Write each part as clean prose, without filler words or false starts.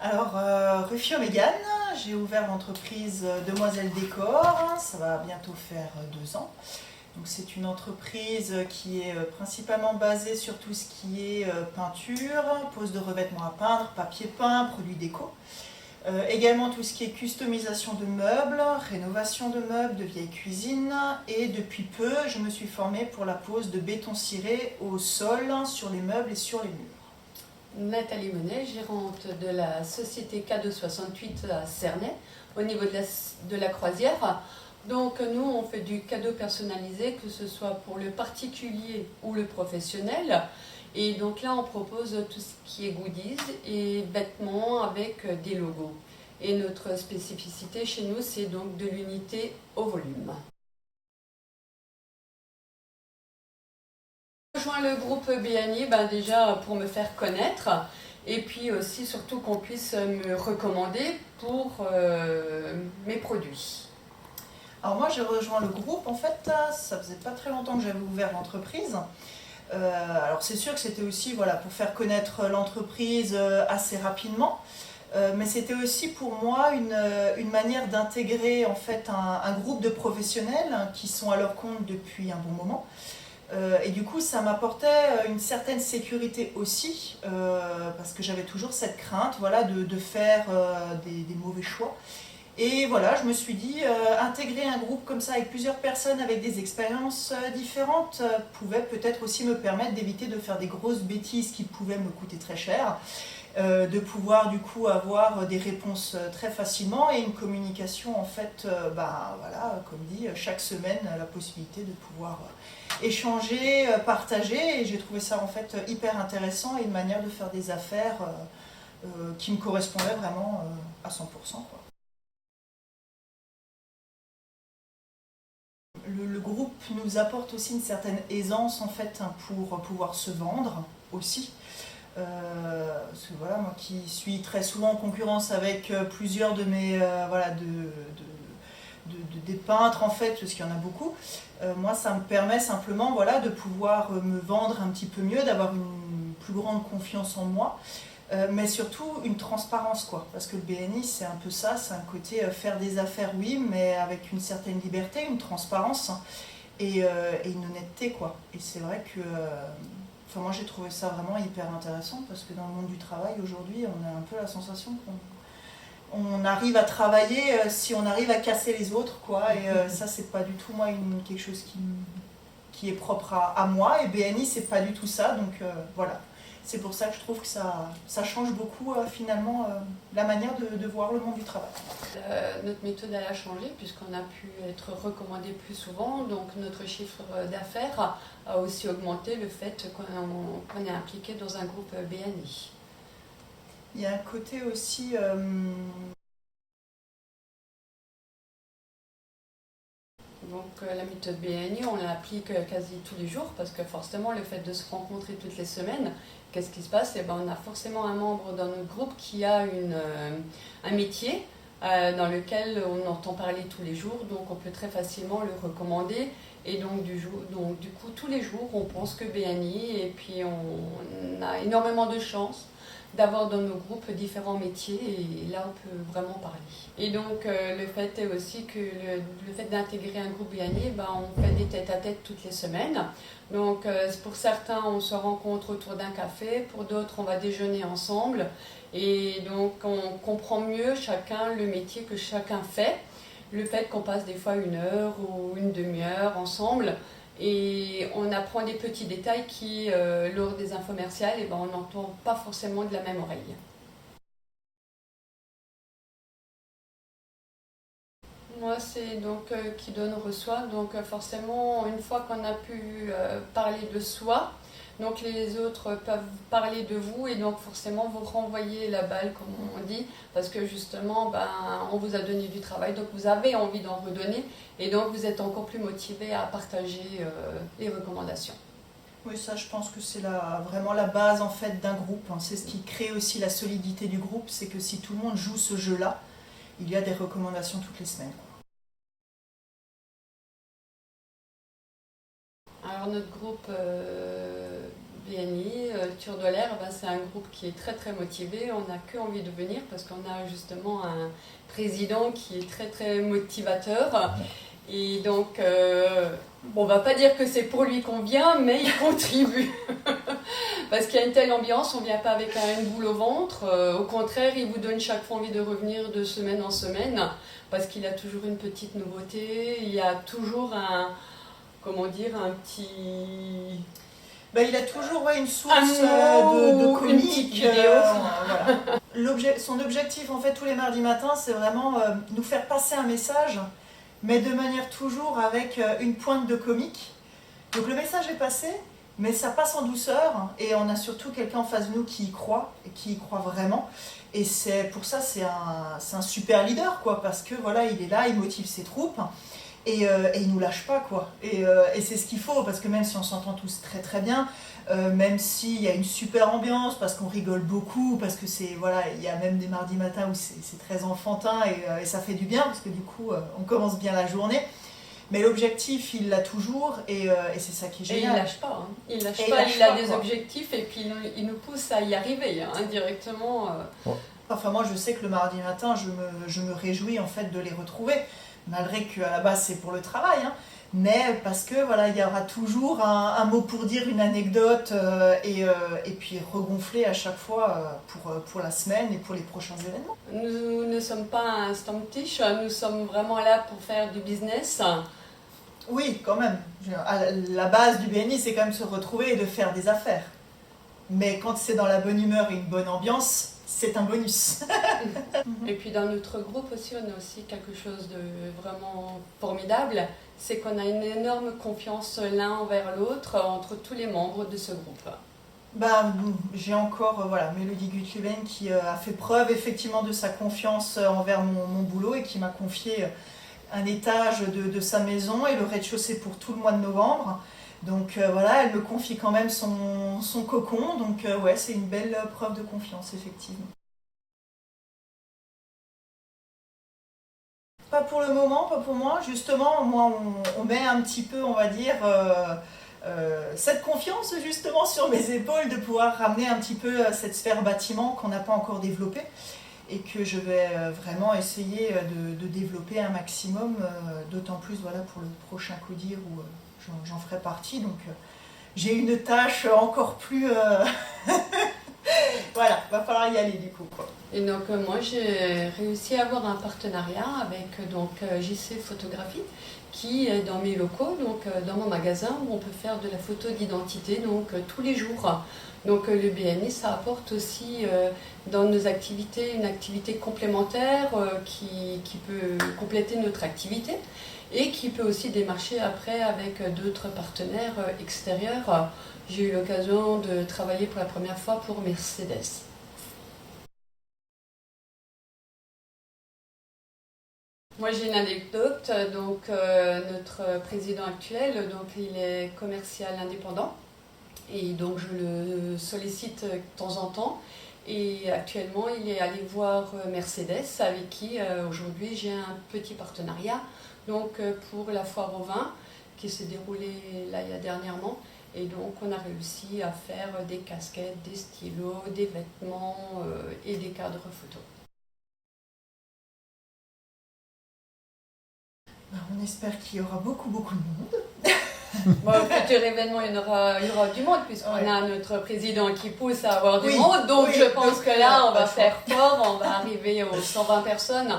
Alors, Rufio Mégane, j'ai ouvert l'entreprise Demoiselle Décor, ça va bientôt faire 2 ans. Donc c'est une entreprise qui est principalement basée sur tout ce qui est peinture, pose de revêtements à peindre, papier peint, produits déco. Également tout ce qui est customisation de meubles, rénovation de meubles, de vieilles cuisines. Et depuis peu, je me suis formée pour la pose de béton ciré au sol, sur les meubles et sur les murs. Nathalie Monet, gérante de la société Cadeau 68 à Cernay, au niveau de la Croisière. Donc nous, on fait du cadeau personnalisé, que ce soit pour le particulier ou le professionnel. Et donc là, on propose tout ce qui est goodies et vêtements avec des logos. Et notre spécificité chez nous, c'est donc de l'unité au volume. J'ai rejoint le groupe BNI déjà pour me faire connaître et puis aussi surtout qu'on puisse me recommander pour mes produits. Alors moi j'ai rejoint le groupe, en fait ça faisait pas très longtemps que j'avais ouvert l'entreprise. Alors c'est sûr que c'était aussi voilà, pour faire connaître l'entreprise assez rapidement, mais c'était aussi pour moi une manière d'intégrer en fait un groupe de professionnels qui sont à leur compte depuis un bon moment. Et du coup, ça m'apportait une certaine sécurité aussi, parce que j'avais toujours cette crainte voilà, de faire des mauvais choix. Et voilà, je me suis dit, intégrer un groupe comme ça avec plusieurs personnes avec des expériences différentes pouvait peut-être aussi me permettre d'éviter de faire des grosses bêtises qui pouvaient me coûter très cher, de pouvoir du coup avoir des réponses très facilement et une communication en fait, voilà, comme dit, chaque semaine la possibilité de pouvoir échanger, partager, et j'ai trouvé ça en fait hyper intéressant et une manière de faire des affaires qui me correspondait vraiment à 100%, quoi. Le groupe nous apporte aussi une certaine aisance en fait pour pouvoir se vendre aussi. Parce que voilà, moi qui suis très souvent en concurrence avec plusieurs de mes voilà, des peintres en fait, parce qu'il y en a beaucoup, moi ça me permet simplement voilà, de pouvoir me vendre un petit peu mieux, d'avoir une plus grande confiance en moi, mais surtout une transparence, quoi. Parce que le BNI c'est un peu ça, c'est un côté faire des affaires, oui, mais avec une certaine liberté, une transparence et une honnêteté, quoi. Et c'est vrai que enfin, moi j'ai trouvé ça vraiment hyper intéressant, parce que dans le monde du travail aujourd'hui on a un peu la sensation qu'on arrive à travailler si on arrive à casser les autres, quoi. Et ça c'est pas du tout moi quelque chose qui est propre à moi, et BNI c'est pas du tout ça, donc voilà. C'est pour ça que je trouve que ça change beaucoup finalement la manière de voir le monde du travail. Notre méthode elle a changé puisqu'on a pu être recommandé plus souvent, donc notre chiffre d'affaires a aussi augmenté le fait qu'on est impliqué dans un groupe BNI. Il y a un côté aussi Donc la méthode BNI, on l'applique quasi tous les jours parce que forcément le fait de se rencontrer toutes les semaines, qu'est-ce qui se passe? On a forcément un membre dans notre groupe qui a un métier dans lequel on entend parler tous les jours, donc on peut très facilement le recommander. Et donc du coup tous les jours on pense que BNI, et puis on a énormément de chance d'avoir dans nos groupes différents métiers, et là on peut vraiment parler. Et donc le fait est aussi que le fait d'intégrer un groupe BNI, on fait des tête-à-tête toutes les semaines. Donc pour certains on se rencontre autour d'un café, pour d'autres on va déjeuner ensemble, et donc on comprend mieux chacun le métier que chacun fait. Le fait qu'on passe des fois 1 heure ou une demi-heure ensemble, et on apprend des petits détails qui, lors des infomerciales, on n'entend pas forcément de la même oreille. Moi, c'est donc qui donne reçoit. Donc forcément, une fois qu'on a pu parler de soi, donc les autres peuvent parler de vous, et donc forcément vous renvoyez la balle, comme on dit, parce que justement, on vous a donné du travail, donc vous avez envie d'en redonner, et donc vous êtes encore plus motivé à partager les recommandations. oui, ça, je pense que c'est vraiment la base en fait d'un groupe, hein. C'est ce qui crée aussi la solidité du groupe, c'est que si tout le monde joue ce jeu-là, il y a des recommandations toutes les semaines, quoi. Alors notre groupe BNI, Tour de l'air, ben, c'est un groupe qui est très très motivé. On n'a que envie de venir parce qu'on a justement un président qui est très très motivateur. Et donc, bon, on va pas dire que c'est pour lui qu'on vient, mais il contribue. Parce qu'il y a une telle ambiance, on ne vient pas avec une boule au ventre. Au contraire, il vous donne chaque fois envie de revenir de semaine en semaine. Parce qu'il a toujours une petite nouveauté. Il y a toujours comment dire, un petit... Ben, il a toujours une source de comique. Une petite vidéo. Voilà. Son objectif, en fait, tous les mardis matins, c'est vraiment nous faire passer un message, mais de manière toujours avec une pointe de comique. Donc le message est passé, mais ça passe en douceur, et on a surtout quelqu'un en face de nous qui y croit vraiment. Et c'est pour ça, c'est un super leader, quoi, parce que voilà, il est là, il motive ses troupes. Et il nous lâche pas, quoi. Et c'est ce qu'il faut, parce que même si on s'entend tous très très bien, même s'il y a une super ambiance, parce qu'on rigole beaucoup, parce que c'est, voilà, il y a même des mardis matins où c'est très enfantin et ça fait du bien, parce que du coup, on commence bien la journée. Mais l'objectif, il l'a toujours, et c'est ça qui est génial. Et il lâche pas, hein. Il lâche pas, il a des objectifs, et puis il nous pousse à y arriver, hein, indirectement. Enfin, moi, je sais que le mardi matin, je me réjouis en fait de les retrouver. Malgré qu'à la base c'est pour le travail, hein, mais parce que voilà, il y aura toujours un mot pour dire, une anecdote, et puis regonfler à chaque fois pour la semaine et pour les prochains événements. Nous ne sommes pas un stammtisch, nous sommes vraiment là pour faire du business. Oui, quand même. La base du BNI, c'est quand même se retrouver et de faire des affaires. Mais quand c'est dans la bonne humeur et une bonne ambiance, c'est un bonus. Et puis dans notre groupe aussi, on a aussi quelque chose de vraiment formidable, c'est qu'on a une énorme confiance l'un envers l'autre entre tous les membres de ce groupe. J'ai encore Mélodie Gutluben qui a fait preuve effectivement de sa confiance envers mon boulot et qui m'a confié un étage de sa maison et le rez-de-chaussée pour tout le mois de novembre. Donc elle me confie quand même son cocon, donc c'est une belle preuve de confiance, effectivement. Pas pour le moment, pas pour moi. Justement, moi, on met un petit peu, on va dire, cette confiance justement sur mes épaules de pouvoir ramener un petit peu cette sphère bâtiment qu'on n'a pas encore développée et que je vais vraiment essayer de développer un maximum, d'autant plus pour le prochain CODIR où j'en ferai partie. Donc j'ai une tâche encore plus... Voilà, va falloir y aller du coup, quoi. Et donc moi j'ai réussi à avoir un partenariat avec JC Photographie qui est dans mes locaux, dans mon magasin où on peut faire de la photo d'identité tous les jours. Donc le BNI, ça apporte aussi dans nos activités une activité complémentaire qui peut compléter notre activité et qui peut aussi démarcher après avec d'autres partenaires extérieurs. J'ai eu l'occasion de travailler pour la première fois pour Mercedes. Moi j'ai une anecdote, notre président actuel, il est commercial indépendant et donc je le sollicite de temps en temps et actuellement il est allé voir Mercedes avec qui aujourd'hui j'ai un petit partenariat pour la foire au vin qui s'est déroulée là il y a dernièrement et donc on a réussi à faire des casquettes, des stylos, des vêtements et des cadres photos. On espère qu'il y aura beaucoup de monde. Au futur événement, il y aura du monde puisqu'on a notre président qui pousse à avoir du monde. Donc je pense que là, on va faire fort, on va arriver aux 120 personnes.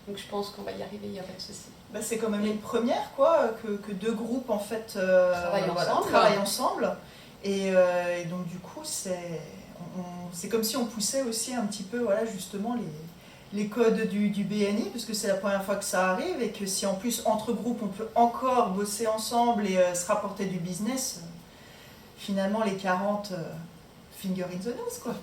Donc je pense qu'on va y arriver, il n'y a pas de souci. C'est quand même une première que deux groupes en fait travaillent ensemble. Et donc du coup, c'est comme si on poussait aussi un petit peu justement les codes du BNI, parce que c'est la première fois que ça arrive, et que si en plus entre groupes on peut encore bosser ensemble et se rapporter du business, finalement les 40 finger in the nose, quoi.